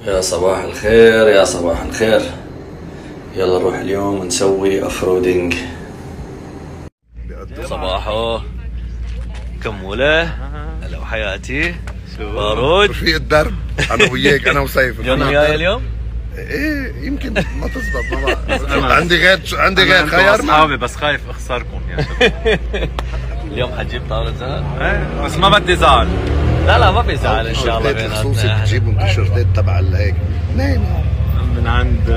يا صباح الخير يا صباح الخير. يلا نروح اليوم نسوي افرودينج. صباحو كمولة. هلا وحياتي بارود رفيق الدرب انا وياك انا وسيف. جون وياي اليوم؟ ايه يمكن ما تزبط ما بعرف. عندي غير خيار اصحابي بس خايف اخسركم يا شباب. اليوم حتجيب طاولة زهر؟ ايه بس ما بدي زعل. لا ما في زعل ان شاء الله بيناتنا. خصوصي بتجيبوا تيشرتات تبع هيك منين؟ من عند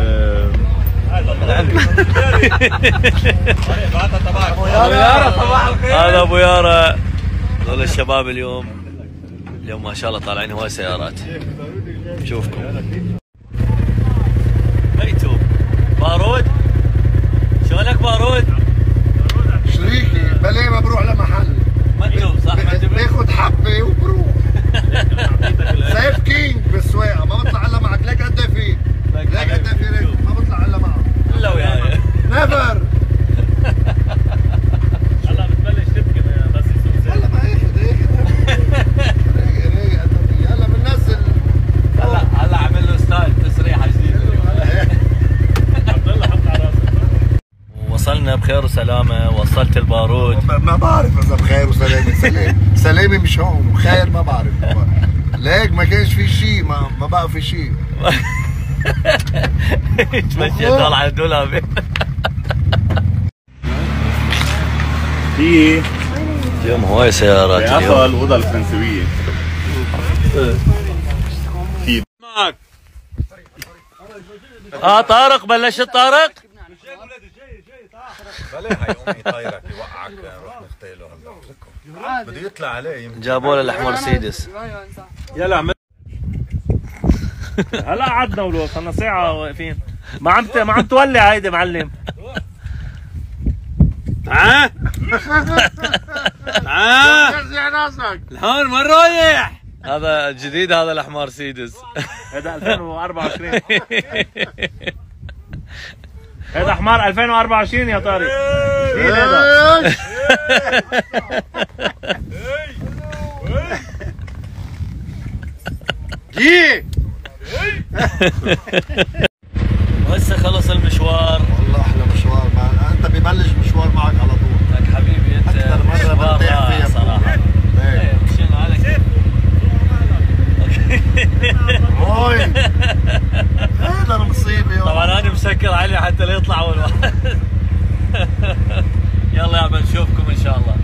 هذا ابو يارا. هذول الشباب اليوم ما شاء الله طالعين هواي سيارات. شوفكم هيتو بارود. شلونك بارود؟ شريكي بلا ما بروح لمحل. ما تشوف صح؟ باخذ حبه وبروح. سيف كينج بالسواقه ما بطلع الا معك. ليك قد ايه فيه؟ ليك قد ايه فيه؟ ما بطلع الا معك. الا وياي نيفر. هلا بتبلش تبكي بس يصير. هلا ما اخذ هلا بننزل. هلا عمل له ستايل تسريحه جديده اليوم. عبد الله حط على راسك. وصلنا بخير وسلامه. وصلت البارود. ما بعرف اذا بخير وسلامه. سلامه مش هون وخير ما بعرف. ليك ما كانش في شيء. ما بقى في شيء. تمشي طالع على الدولاب. في اليوم هواي سيارات اليوم. قفل الاوضه الفرنسويه. في معك طارق بلشت طارق. بلا حيقوم يطيرك يوقعك. نروح نغتاله هلا. بده يطلع عليه. جابوا له الحمار سيدس. يلا عمل. هلا قعدنا ولو صرنا ساعه واقفين. ما عم تولع هيدي معلم. تعال الحمار ما رايح. هذا جديد. هذا الحمار سيدس. هذا 2024. هذا حمار 2024 يا طارق. جديد هذا. وهسه خلص المشوار. والله احلى مشوار. انت ببلش مشوار معك على طول. لك حبيبي انت اكثر مره برتاح فيها صراحه. مشينا عليك. هاي هذا المصيبه. طبعا انا مسكر عليه حتى لا يطلع اول واحد. يلا يا نشوفكم ان شاء الله.